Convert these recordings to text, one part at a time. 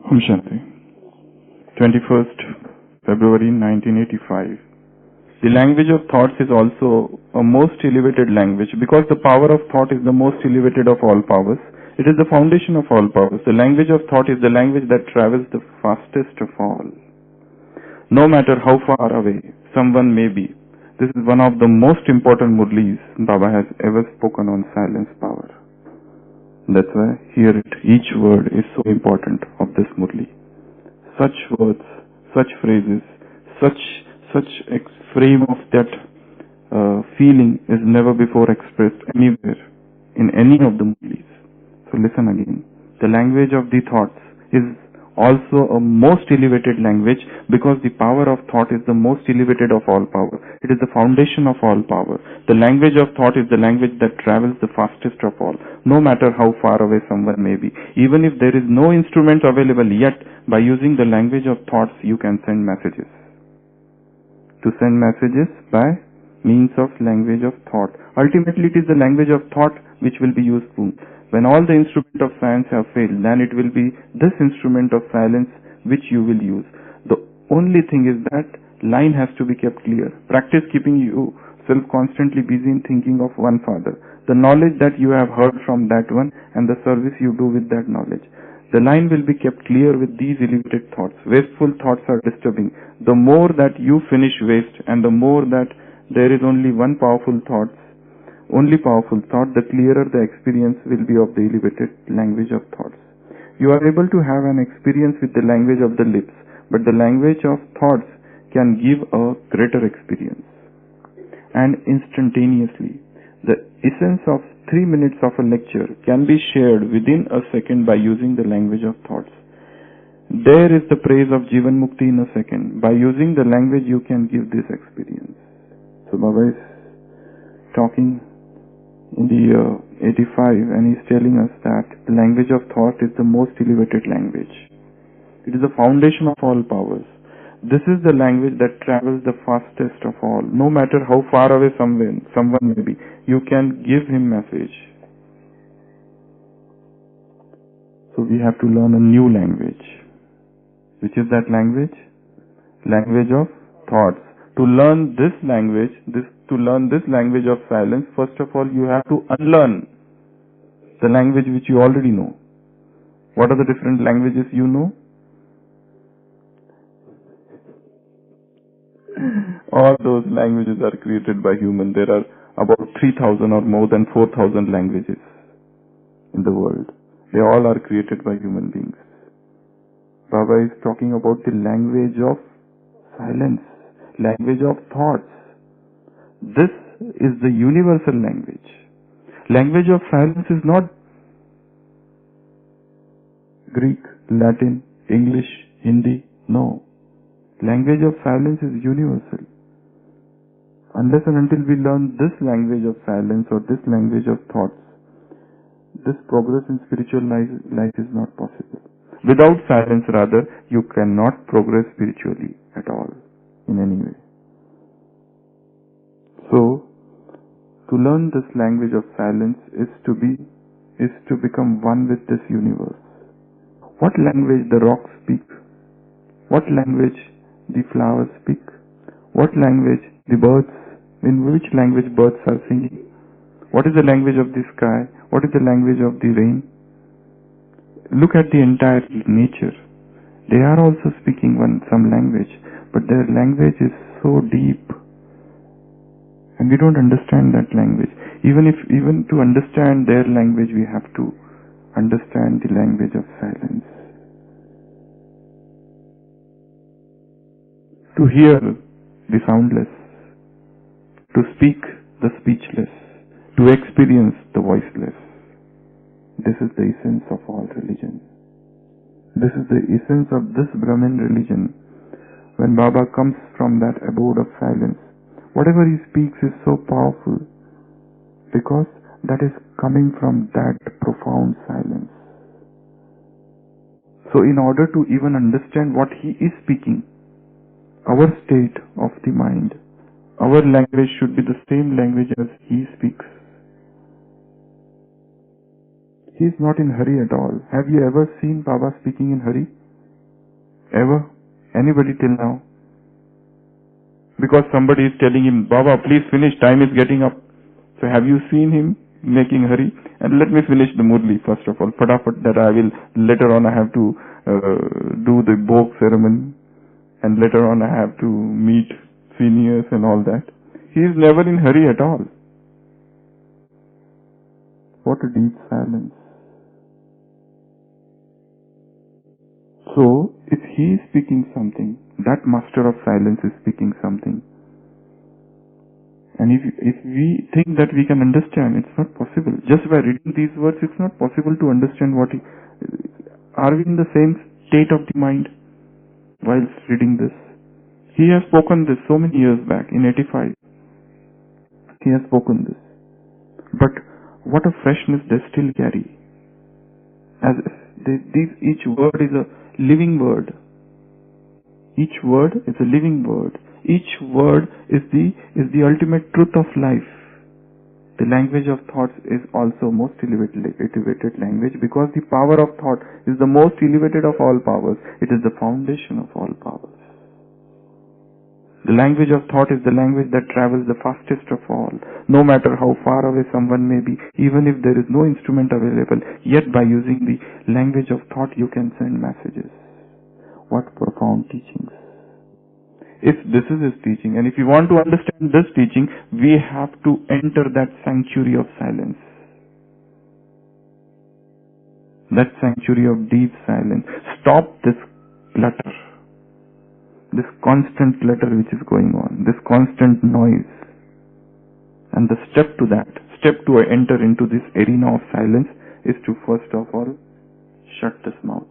Om Shanti. 21st February 1985. The language of thoughts is also a most elevated language because the power of thought is the most elevated of all powers. It is the foundation of all powers. The language of thought is the language that travels the fastest of all. No matter how far away someone may be, this is one of the most important murlis Baba has ever spoken on silence power. That's why hear it. Each word is so important of this murli. Such words, such phrases, such frame of that feeling is never before expressed anywhere in any of the murlis. So listen again. The language of the thoughts is also a most elevated language because the power of thought is the most elevated of all power. It is the foundation of all power. The language of thought is the language that travels the fastest of all, no matter how far away someone may be. Even if there is no instrument available yet, by using the language of thoughts you can send messages. To send messages by means of language of thought. Ultimately it is the language of thought which will be useful. When all the instruments of science have failed, then it will be this instrument of silence which you will use. The only thing is that line has to be kept clear. Practice keeping yourself constantly busy in thinking of one Father, the knowledge that you have heard from that one, and the service you do with that knowledge. The line will be kept clear with these elevated thoughts. Wasteful thoughts are disturbing. The more that you finish waste and the more that there is only one powerful thought, the clearer the experience will be of the elevated language of thoughts. You are able to have an experience with the language of the lips, but the language of thoughts can give a greater experience. And instantaneously, the essence of 3 minutes of a lecture can be shared within a second by using the language of thoughts. There is the praise of Jivan Mukti in a second. By using the language you can give this experience. So Baba is talking in the year 85 and he's telling us that the language of thought is the most elevated language. It is the foundation of all powers. This is the language that travels the fastest of all. No matter how far away someone may be, you can give him message. So we have to learn a new language. Which is that language? Language of thoughts. To learn this language of silence, first of all you have to unlearn the language which you already know. What are the different languages you know? All those languages are created by human. There are about 3,000 or more than 4,000 languages in the world. They all are created by human beings. Baba is talking about the language of silence, language of thoughts. This is the universal language. Language of silence is not Greek, Latin, English, Hindi. No. Language of silence is universal. Unless and until we learn this language of silence or this language of thoughts, this progress in spiritual life is not possible. Without silence, rather, you cannot progress spiritually at all, in any way. So, to learn this language of silence is to become one with this universe. What language the rocks speak? What language the flowers speak? What language the birds, in which language birds are singing? What is the language of the sky? What is the language of the rain? Look at the entire nature. They are also speaking some language, but their language is so deep. And we don't understand that language. Even to understand their language, we have to understand the language of silence. To hear the soundless, to speak the speechless, to experience the voiceless. This is the essence of all religion. This is the essence of this Brahmin religion. When Baba comes from that abode of silence, whatever he speaks is so powerful because that is coming from that profound silence. So in order to even understand what he is speaking, our state of the mind, our language should be the same language as he speaks. He is not in hurry at all. Have you ever seen Baba speaking in hurry? Ever? Anybody till now? Because somebody is telling him, Baba, please finish, time is getting up. So have you seen him making hurry? And let me finish the Murli first of all. Fatafat, that I will, later on I have to do the Bhog ceremony. And later on I have to meet seniors and all that. He is never in hurry at all. What a deep silence. So, if he is speaking something, that master of silence is speaking something. And if we think that we can understand, it's not possible. Just by reading these words, it's not possible to understand what he... Are we in the same state of the mind while reading this? He has spoken this so many years back, in 85. He has spoken this. But what a freshness they still carry. As if each word is a living word. Each word is a living word. Each word is the ultimate truth of life. The language of thoughts is also most elevated language, because the power of thought is the most elevated of all powers. It is the foundation of all powers. The language of thought is the language that travels the fastest of all. No matter how far away someone may be, even if there is no instrument available, yet by using the language of thought you can send messages. What profound teachings. If this is his teaching, and if you want to understand this teaching, we have to enter that sanctuary of silence. That sanctuary of deep silence. Stop this clutter. This constant clutter which is going on. This constant noise. And the step to enter into this arena of silence is to first of all shut this mouth.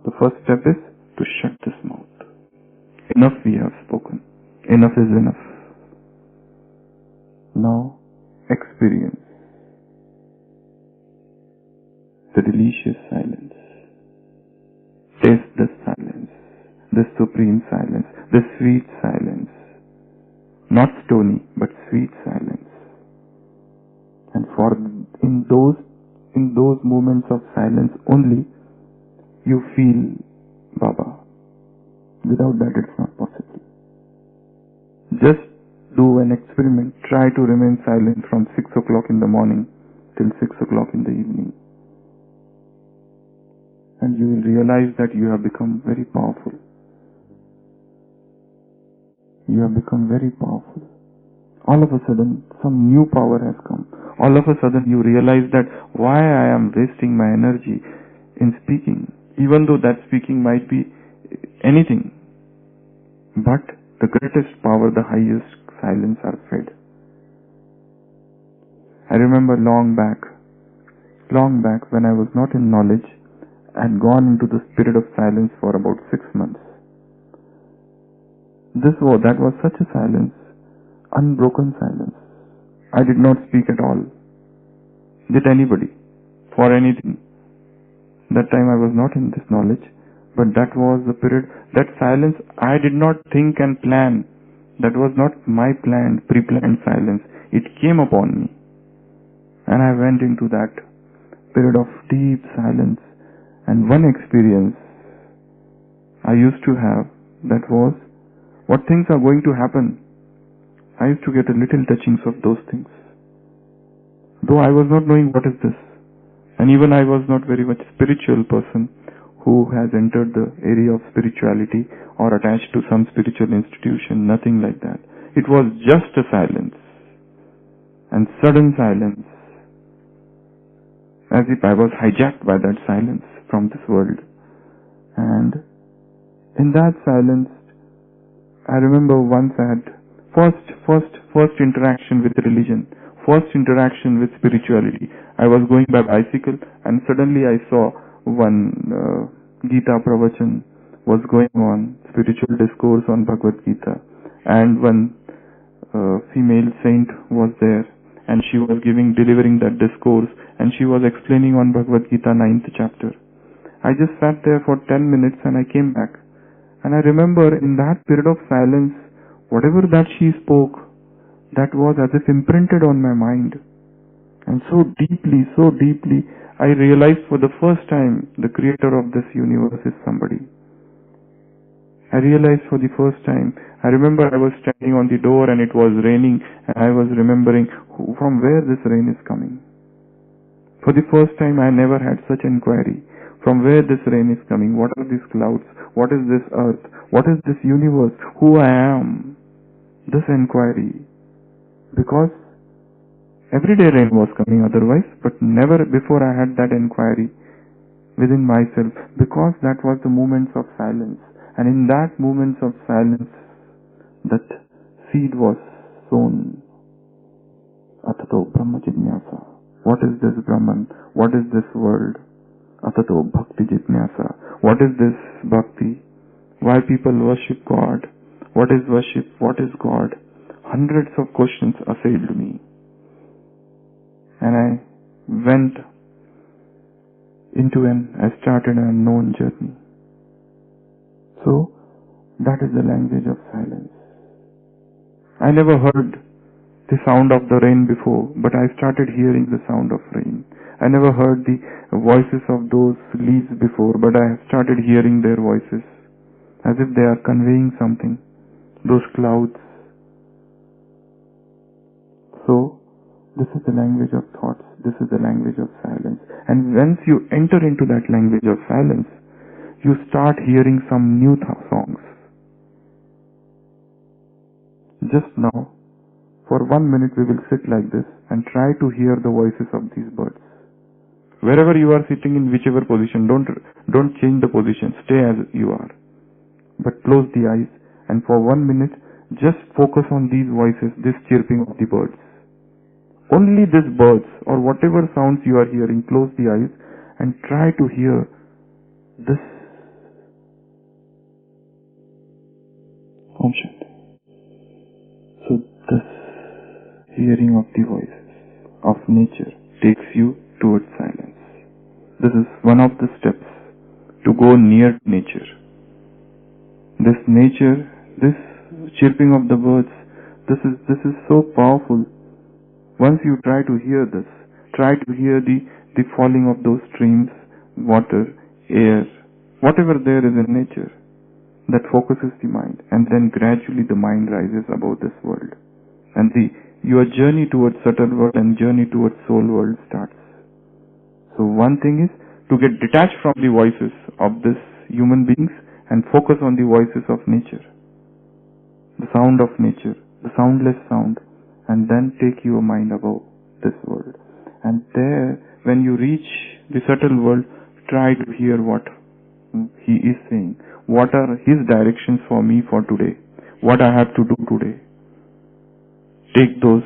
The first step is to shut this mouth. Enough we have spoken. Enough is enough. Now experience the delicious silence. Taste this silence, this supreme silence, this sweet silence. Not stony, but sweet silence. And in those moments of silence only, you feel Baba. Without that it's not possible. Just do an experiment. Try to remain silent from 6 o'clock in the morning till 6 o'clock in the evening. And you will realize that you have become very powerful. You have become very powerful. All of a sudden, some new power has come. All of a sudden, you realize that why I am wasting my energy in speaking, even though that speaking might be anything. But the greatest power, the highest silence are fed. I remember long back when I was not in knowledge, I had gone into the spirit of silence for about 6 months. That was such a silence, unbroken silence. I did not speak at all. Did anybody? For anything. That time I was not in this knowledge, but that was the period, that silence I did not think and plan. That was not my pre-planned silence. It came upon me. And I went into that period of deep silence. And one experience I used to have, that was, what things are going to happen. I used to get a little touchings of those things. Though I was not knowing what is this. And even I was not very much spiritual person who has entered the area of spirituality or attached to some spiritual institution, nothing like that. It was just a silence. And sudden silence. As if I was hijacked by that silence from this world. And in that silence, I remember once I had first interaction with religion, first interaction with spirituality. I was going by bicycle and suddenly I saw one Gita Pravachan was going on, spiritual discourse on Bhagavad Gita, and one female saint was there and she was delivering that discourse, and she was explaining on Bhagavad Gita 9th chapter. I just sat there for 10 minutes and I came back. And I remember in that period of silence, whatever that she spoke, that was as if imprinted on my mind. And so deeply, I realized for the first time the creator of this universe is somebody. I realized for the first time. I remember I was standing on the door and it was raining, and I was remembering from where this rain is coming. For the first time I never had such inquiry. From where this rain is coming? What are these clouds? What is this earth? What is this universe? Who I am? This inquiry. Because everyday rain was coming otherwise, but never before I had that inquiry within myself, because that was the moments of silence. And in that moments of silence, that seed was sown. Atato Brahma Jijnasa. What is this Brahman? What is this world? Atato Bhakti Jijnasa. What is this Bhakti? Why people worship God? What is worship? What is God? Hundreds of questions assailed me. And I went into I started an unknown journey. So, that is the language of silence. I never heard the sound of the rain before, but I started hearing the sound of rain. I never heard the voices of those leaves before, but I have started hearing their voices, as if they are conveying something. Those clouds. So, this is the language of thoughts. This is the language of silence. And once you enter into that language of silence, you start hearing some new songs. Just now, for 1 minute we will sit like this and try to hear the voices of these birds. Wherever you are sitting, in whichever position, don't change the position. Stay as you are. But close the eyes and for 1 minute just focus on these voices, this chirping of the birds. Only these birds or whatever sounds you are hearing, close the eyes and try to hear this. Om Shanti. So this hearing of the voices of nature takes you towards silence. This is one of the steps to go near nature. This nature, this chirping of the birds, this is so powerful. Once you try to hear this, try to hear the falling of those streams, water, air, whatever there is in nature, that focuses the mind, and then gradually the mind rises above this world. And your journey towards subtle world and journey towards soul world starts. So one thing is to get detached from the voices of these human beings and focus on the voices of nature. The sound of nature, the soundless sound, and then take your mind above this world. And there, when you reach the subtle world, try to hear what he is saying. What are his directions for me for today? What I have to do today? Take those,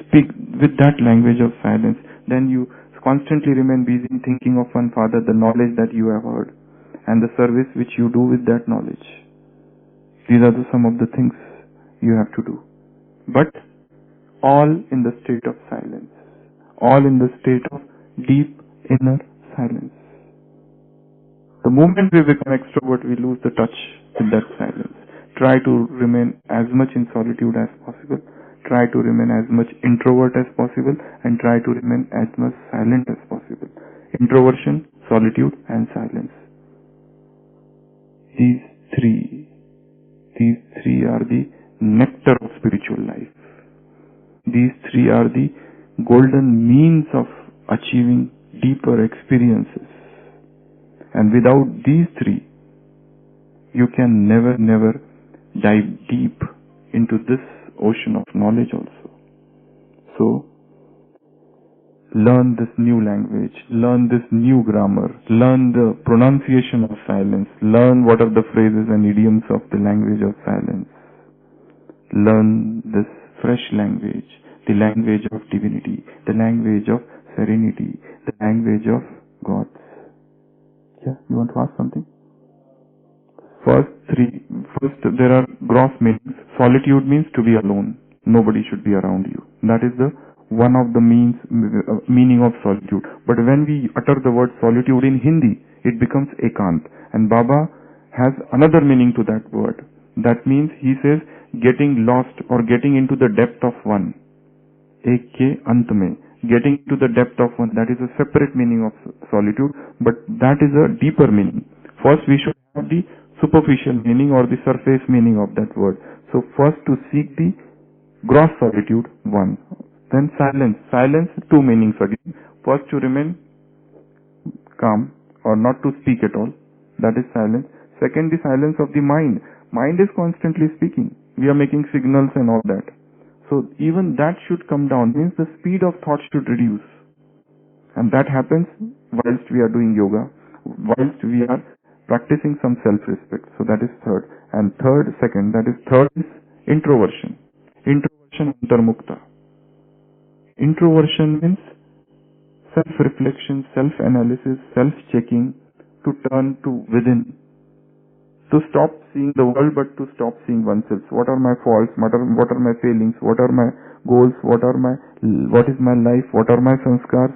speak with that language of silence. Then you constantly remain busy thinking of one Father, the knowledge that you have heard, and the service which you do with that knowledge. These are some of the things you have to do. But all in the state of silence. All in the state of deep inner silence. The moment we become extrovert, we lose the touch with that silence. Try to remain as much in solitude as possible. Try to remain as much introvert as possible, and try to remain as much silent as possible. Introversion, solitude, and silence. These three are the nectar of spiritual life. These three are the golden means of achieving deeper experiences. And without these three, you can never dive deep into this ocean of knowledge also. So, learn this new language, learn this new grammar, learn the pronunciation of silence, learn what are the phrases and idioms of the language of silence. Learn this fresh language, the language of divinity, the language of serenity, the language of gods. Yeah, you want to ask something? First, there are gross meanings. Solitude means to be alone. Nobody should be around you. That is the one of the meaning of solitude. But when we utter the word solitude in Hindi, it becomes ekant. And Baba has another meaning to that word. That means he says getting lost or getting into the depth of one. Ek ke ant mein. getting to the depth of one. That is a separate meaning of solitude, but that is a deeper meaning. First we should have the superficial meaning or the surface meaning of that word. So first to seek the gross solitude, one. Then silence. Silence, two meanings again. First to remain calm or not to speak at all. That is silence. Second, the silence of the mind. Mind is constantly speaking. We are making signals and all that. So even that should come down. Means the speed of thought should reduce. And that happens whilst we are doing yoga, whilst we are practicing some self-respect. So that is third. And third is introversion. Introversion antarmukta. Introversion means self-reflection, self-analysis, self-checking, to turn to within, to stop seeing the world but to stop seeing oneself. What are my faults? What are my failings? What are my goals? What is my life? What are my sanskars?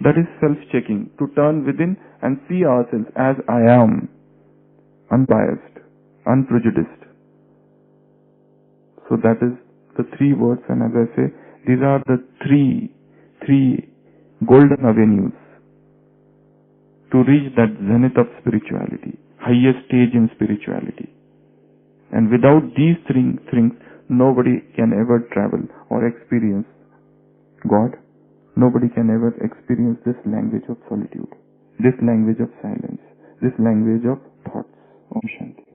That is self-checking, to turn within and see ourselves as I am, unbiased, unprejudiced. So that is the three words, and as I say, these are the three golden avenues to reach that zenith of spirituality, highest stage in spirituality. And without these three things, nobody can ever travel or experience God. Nobody can ever experience this language of solitude, this language of silence, this language of thoughts. Om Shanti.